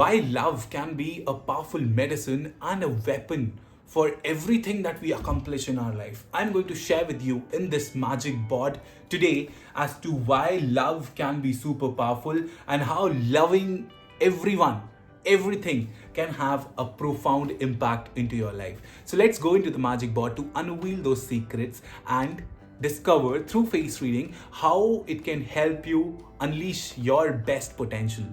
Why love can be a powerful medicine and a weapon for everything that we accomplish in our life. I'm going to share with you in this magic board today as to why love can be super powerful and how loving everyone, everything can have a profound impact into your life. So let's go into the magic board to unveil those secrets and discover through face reading how it can help you unleash your best potential.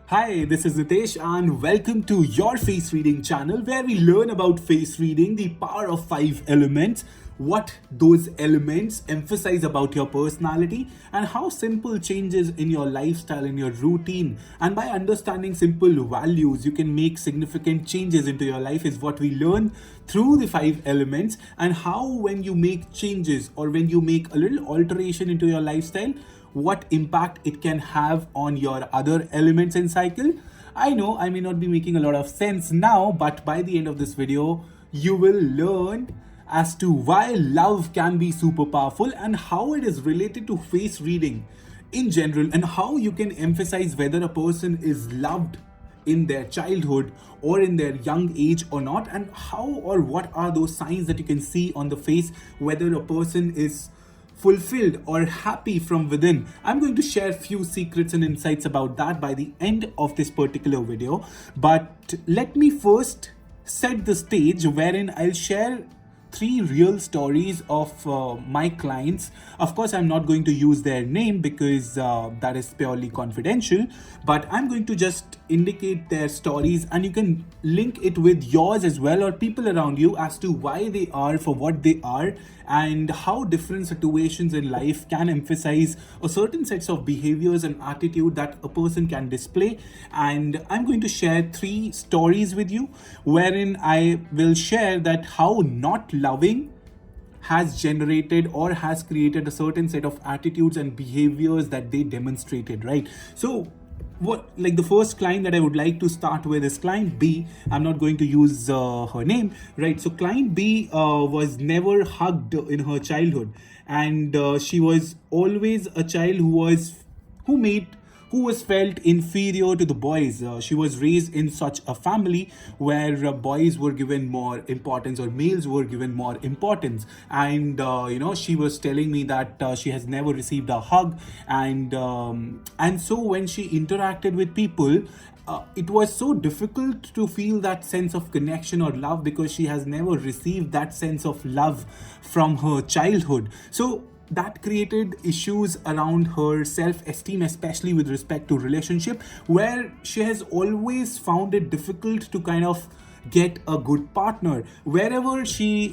Hi, this is Nitesh, and welcome to your face reading channel where we learn about face reading, the power of five elements, what those elements emphasize about your personality, and how simple changes in your lifestyle, in your routine, and by understanding simple values, you can make significant changes into your life is what we learn through the five elements, and how when you make changes or when you make a little alteration into your lifestyle, what impact it can have on your other elements and cycle. I know I may not be making a lot of sense now, but by the end of this video, you will learn as to why love can be super powerful and how it is related to face reading in general, and how you can emphasize whether a person is loved in their childhood or in their young age or not, and how or what are those signs that you can see on the face whether a person is fulfilled or happy from within. I'm going to share few secrets and insights about that by the end of this particular video. But let me first set the stage wherein I'll share three real stories of my clients. Of course, I'm not going to use their name because that is purely confidential, but I'm going to just indicate their stories, and you can link it with yours as well or people around you as to why they are for what they are, and how different situations in life can emphasize a certain sets of behaviors and attitude that a person can display. And I'm going to share three stories with you wherein I will share that how not loving has generated or has created a certain set of attitudes and behaviors that they demonstrated, right? So what, like, the first client that I would like to start with is client B. I'm not going to use her name, right? So client B was never hugged in her childhood, and she was always a child who made who was felt inferior to the boys. She was raised in such a family where boys were given more importance or males were given more importance. And she was telling me that she has never received a hug, and so when she interacted with people, it was so difficult to feel that sense of connection or love because she has never received that sense of love from her childhood. So that created issues around her self-esteem, especially with respect to relationship, where she has always found it difficult to kind of get a good partner. Wherever she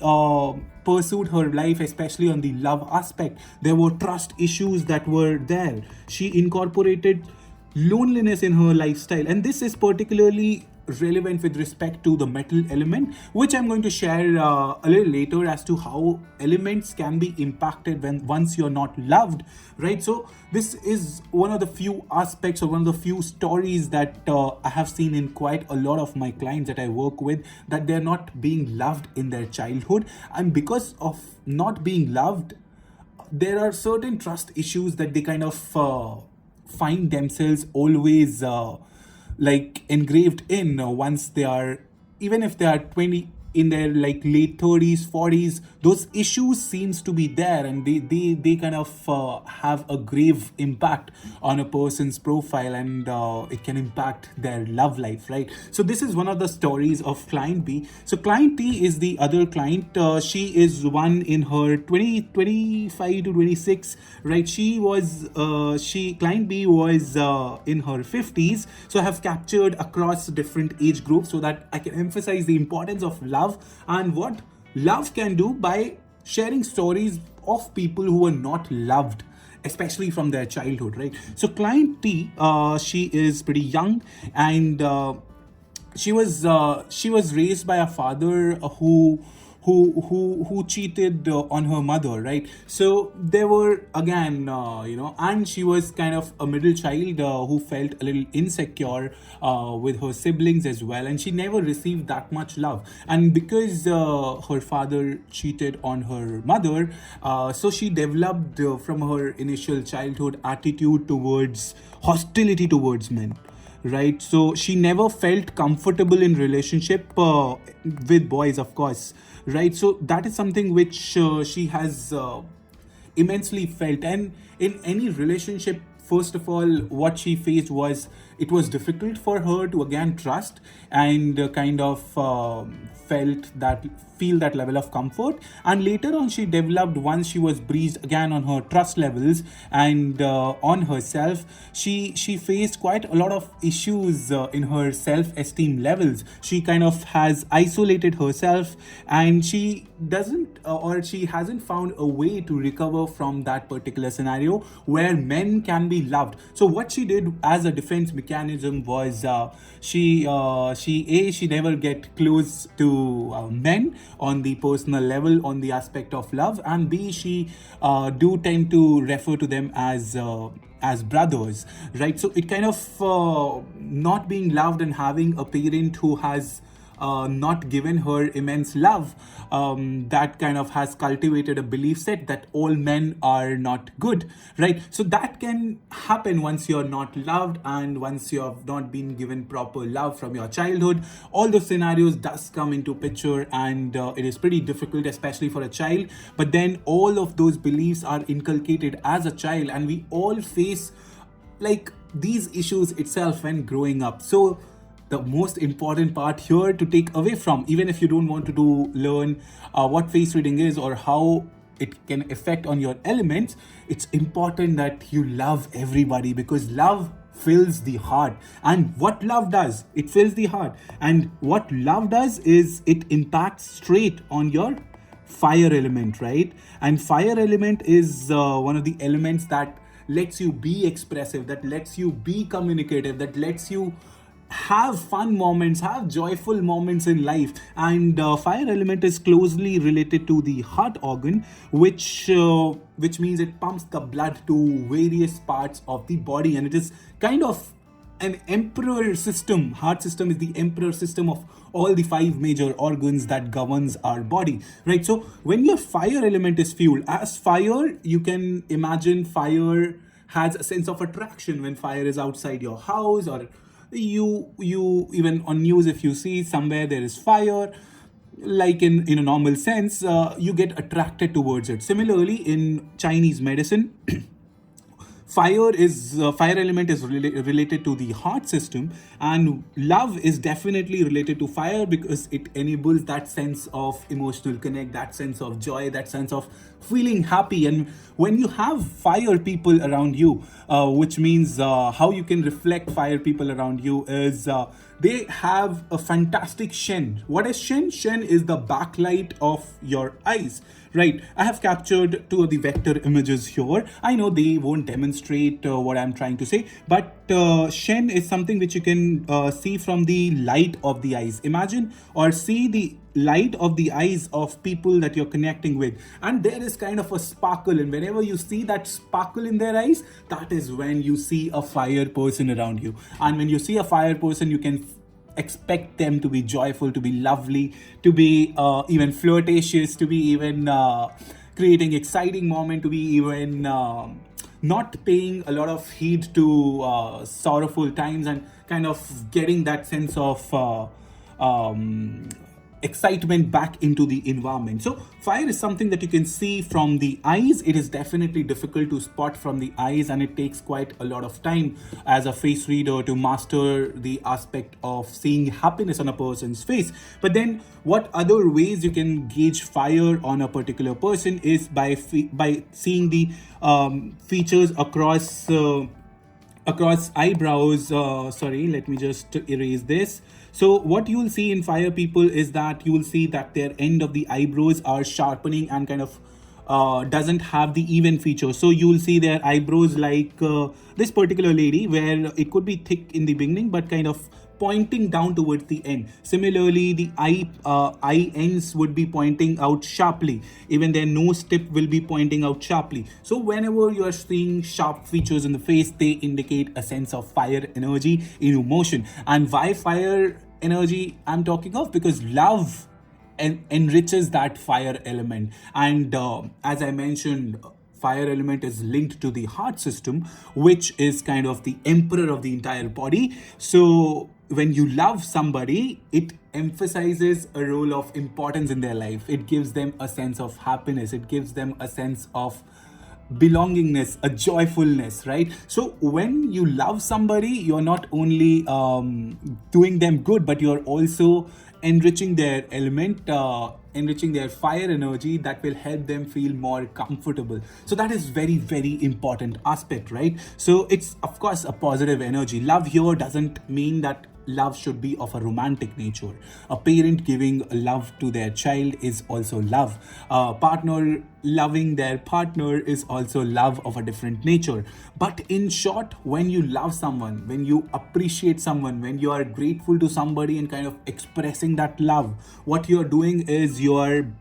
pursued her life, especially on the love aspect, there were trust issues that were there. She incorporated loneliness in her lifestyle, and this is particularly relevant with respect to the metal element, which I'm going to share a little later as to how elements can be impacted when once you're not loved, right? So this is one of the few aspects or one of the few stories that I have seen in quite a lot of my clients that I work with, that they're not being loved in their childhood, and because of not being loved, there are certain trust issues that they kind of find themselves always like engraved in once they are, even if they are 20, in their like late 30s 40s, those issues seems to be there, and they kind of have a grave impact on a person's profile, and it can impact their love life, right? So this is one of the stories of client B. So client T is the other client. She is one in her 25 to 26, right? Client B was in her 50s. So I have captured across different age groups so that I can emphasize the importance of love and what love can do by sharing stories of people who were not loved, especially from their childhood, right? So client T, she is pretty young, and she was raised by a father who cheated on her mother, right? So there were again, and she was kind of a middle child who felt a little insecure with her siblings as well, and she never received that much love. And because her father cheated on her mother, so she developed from her initial childhood attitude towards hostility towards men, right? So she never felt comfortable in relationship with boys, of course, right? So that is something which she has immensely felt. And in any relationship, first of all, what she faced was it was difficult for her to again trust and kind of felt that feel that level of comfort. And later on she developed, once she was breached again on her trust levels and on herself, she faced quite a lot of issues in her self-esteem levels. She kind of has isolated herself, and she doesn't or she hasn't found a way to recover from that particular scenario where men can be loved. So what she did as a defense mechanism was she never get close to men on the personal level, on the aspect of love, and B, she do tend to refer to them as brothers, right? So it kind of not being loved and having a parent who has not given her immense love, that kind of has cultivated a belief set that all men are not good, right? So that can happen once you're not loved and once you have not been given proper love from your childhood. All those scenarios does come into picture, and it is pretty difficult, especially for a child. But then all of those beliefs are inculcated as a child, and we all face like these issues itself when growing up. So the most important part here to take away from, even if you don't want to learn what face reading is or how it can affect on your elements, it's important that you love everybody, because love fills the heart. And what love does, it fills the heart, and what love does is it impacts straight on your fire element, right? And fire element is one of the elements that lets you be expressive, that lets you be communicative, that lets you have fun moments, have joyful moments in life. And fire element is closely related to the heart organ, which means it pumps the blood to various parts of the body, and it is kind of an emperor system. Heart system is the emperor system of all the five major organs that governs our body, right? So when your fire element is fueled as fire, you can imagine fire has a sense of attraction when fire is outside your house, or you even on news, if you see somewhere there is fire, like in a normal sense, you get attracted towards it. Similarly, in Chinese medicine, fire element is related to the heart system, and love is definitely related to fire because it enables that sense of emotional connect, that sense of joy, that sense of feeling happy. And when you have fire people around you, which means how you can reflect fire people around you is they have a fantastic shen. What is shen? Shen is the backlight of your eyes, right? I have captured two of the vector images here. I know they won't demonstrate what I'm trying to say, but shen is something which you can see from the light of the eyes. Imagine or see the light of the eyes of people that you're connecting with, and there is kind of a sparkle, and whenever you see that sparkle in their eyes, that is when you see a fire person around you. And when you see a fire person, you can expect them to be joyful, to be lovely, to be even flirtatious, to be even creating exciting moment, to be even not paying a lot of heed to sorrowful times, and kind of getting that sense of excitement back into the environment. So fire is something that you can see from the eyes. It is definitely difficult to spot from the eyes, and it takes quite a lot of time as a face reader to master the aspect of seeing happiness on a person's face. But then what other ways you can gauge fire on a particular person is by seeing the features across eyebrows. Sorry, let me just erase this. So what you will see in fire people is that you will see that their end of the eyebrows are sharpening and kind of doesn't have the even feature. So you will see their eyebrows like this particular lady, where it could be thick in the beginning but kind of pointing down towards the end. Similarly, the eye ends would be pointing out sharply. Even their nose tip will be pointing out sharply. So whenever you are seeing sharp features in the face, they indicate a sense of fire energy in emotion. And why fire energy I'm talking of? Because love enriches that fire element. And as I mentioned, fire element is linked to the heart system, which is kind of the emperor of the entire body. So when you love somebody, it emphasizes a role of importance in their life. It gives them a sense of happiness, it gives them a sense of belongingness, a joyfulness, right? So when you love somebody, you're not only doing them good, but you're also enriching their element, enriching their fire energy that will help them feel more comfortable. So that is very, very important aspect, right? So it's of course a positive energy. Love here doesn't mean that love should be of a romantic nature. A parent giving love to their child is also love. A partner loving their partner is also love of a different nature. But in short, when you love someone, when you appreciate someone, when you are grateful to somebody and kind of expressing that love, what you're doing is you're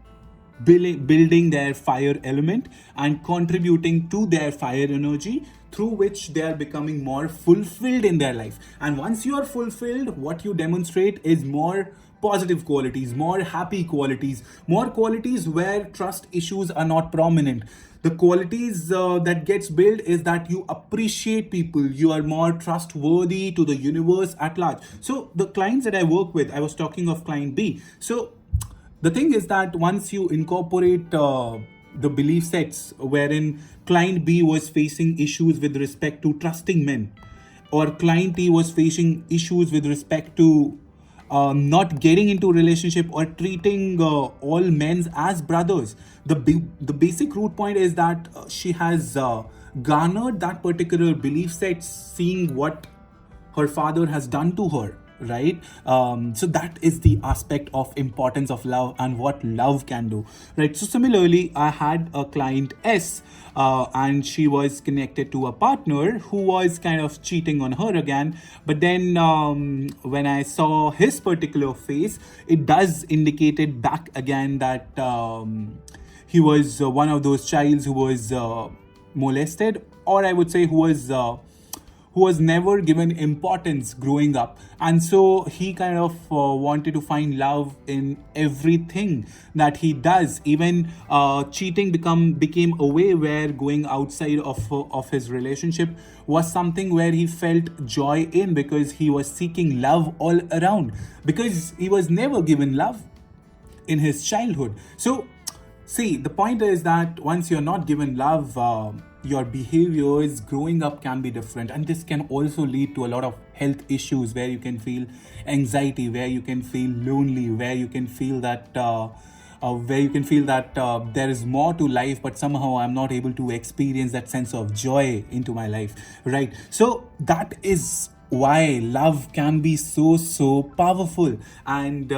building their fire element and contributing to their fire energy, through which they are becoming more fulfilled in their life. And once you are fulfilled, what you demonstrate is more positive qualities, more happy qualities, more qualities where trust issues are not prominent. The qualities that gets built is that you appreciate people, you are more trustworthy to the universe at large. So the clients that I work with, I was talking of client B. So the thing is that once you incorporate the belief sets wherein client B was facing issues with respect to trusting men, or client A was facing issues with respect to not getting into a relationship or treating all men as brothers, the basic root point is that she has garnered that particular belief set, seeing what her father has done to her, right? So that is the aspect of importance of love and what love can do, right? So similarly, I had a client S, and she was connected to a partner who was kind of cheating on her again. But then when I saw his particular face, it does indicated back again that he was one of those childs who was molested, or I would say who was never given importance growing up. And so he kind of wanted to find love in everything that he does. Even cheating became a way where going outside of his relationship was something where he felt joy in, because he was seeking love all around, because he was never given love in his childhood. So see, the point is that once you're not given love, your behaviors growing up can be different, and this can also lead to a lot of health issues where you can feel anxiety, where you can feel lonely, where you can feel that there is more to life, but somehow I'm not able to experience that sense of joy into my life, right? So that is why love can be so powerful. And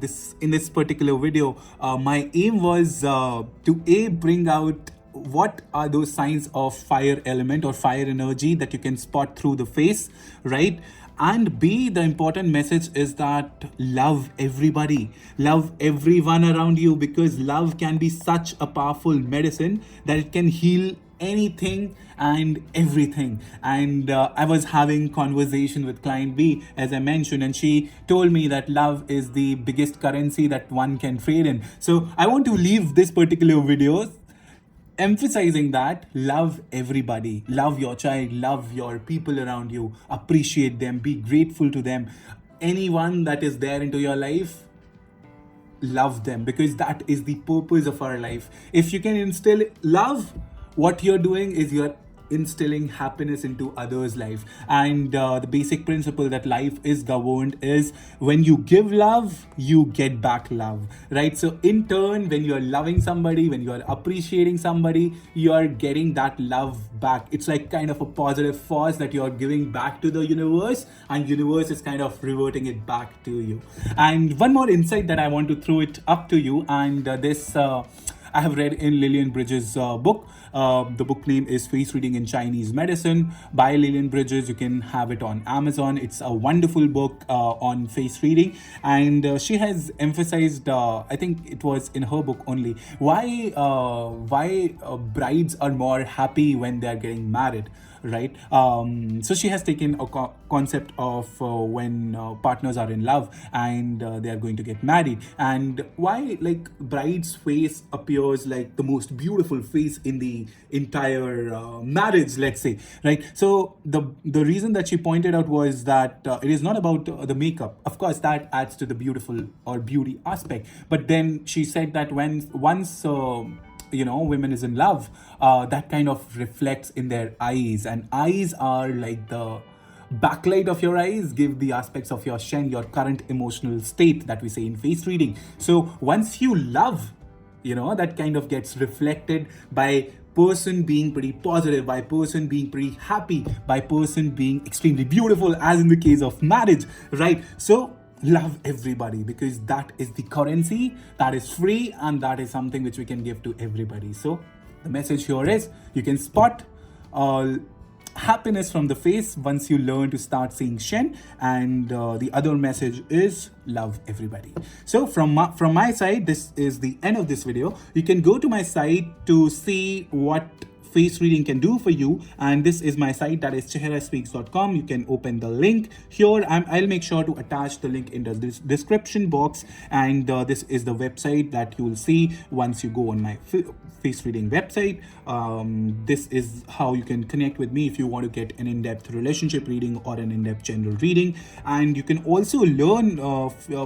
this in this particular video, my aim was to bring out what are those signs of fire element or fire energy that you can spot through the face, right? And B, the important message is that love everybody, love everyone around you, because love can be such a powerful medicine that it can heal anything and everything. And I was having conversation with client B, as I mentioned, and she told me that love is the biggest currency that one can trade in. So I want to leave this particular video emphasizing that love everybody, love your child, love your people around you, appreciate them, be grateful to them. Anyone that is there into your life, love them, because that is the purpose of our life. If you can instill love, what you're doing is you're instilling happiness into others' life. And the basic principle that life is governed is when you give love, you get back love, right? So in turn, when you're loving somebody, when you're appreciating somebody, you're getting that love back. It's like kind of a positive force that you're giving back to the universe, and universe is kind of reverting it back to you. And one more insight that I want to throw it up to you, and this I have read in Lillian Bridges' book. The book name is Face Reading in Chinese Medicine by Lillian Bridges. You can have it on Amazon. It's a wonderful book on face reading. And she has emphasized, I think it was in her book only, why brides are more happy when they're getting married. right? So she has taken a concept of when partners are in love and they are going to get married, and why like bride's face appears like the most beautiful face in the entire marriage, let's say, right? So the reason that she pointed out was that it is not about the makeup. Of course, that adds to the beautiful or beauty aspect, but then she said that when once women is in love, that kind of reflects in their eyes, and eyes are like the backlight of your eyes, give the aspects of your shen, your current emotional state that we say in face reading. So once you love, that kind of gets reflected by person being pretty positive, by person being pretty happy, by person being extremely beautiful, as in the case of marriage, right? So love everybody, because that is the currency that is free, and that is something which we can give to everybody. So the message here is you can spot happiness from the face once you learn to start seeing shen, and the other message is love everybody. So from my side, this is the end of this video. You can go to my site to see what face reading can do for you, and this is my site, that is chehraspeaks.com. You can open the link here. I'll make sure to attach the link in the description box, and this is the website that you will see once you go on my face reading website. This is how you can connect with me if you want to get an in-depth relationship reading or an in-depth general reading. And you can also learn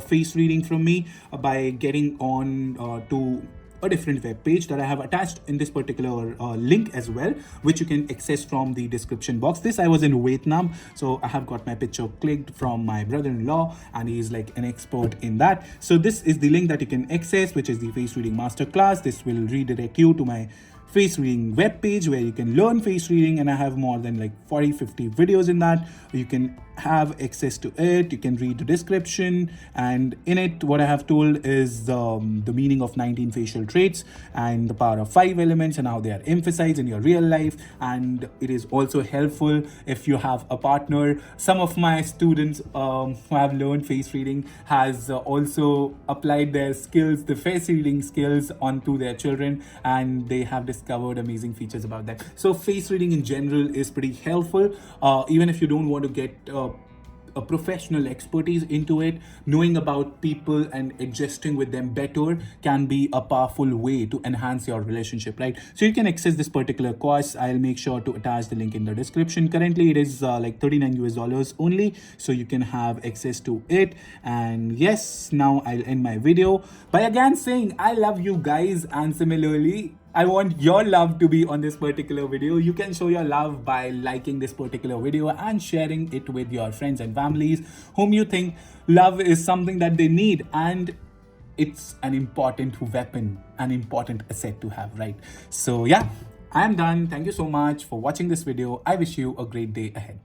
face reading from me by getting on to a different web page that I have attached in this particular link as well, which you can access from the description box. This I was in Vietnam, so I have got my picture clicked from my brother-in-law, and he's like an expert in that. So this is the link that you can access, which is the face reading masterclass. This will redirect you to my face reading web page where you can learn face reading, and I have more than like 40-50 videos in that. You can have access to it. You can read the description, and in it what I have told is the meaning of 19 facial traits and the power of 5 elements and how they are emphasized in your real life. And it is also helpful if you have a partner. Some of my students who have learned face reading has also applied their skills, the face reading skills, onto their children, and they have discovered amazing features about that. So face reading in general is pretty helpful, even if you don't want to get a professional expertise into it. Knowing about people and adjusting with them better can be a powerful way to enhance your relationship, right? So you can access this particular course. I'll make sure to attach the link in the description. Currently it is like $39 only, so you can have access to it. And yes, now I'll end my video by again saying I love you guys, and similarly I want your love to be on this particular video. You can show your love by liking this particular video and sharing it with your friends and families whom you think love is something that they need, and it's an important weapon, an important asset to have, right? So yeah, I'm done. Thank you so much for watching this video. I wish you a great day ahead.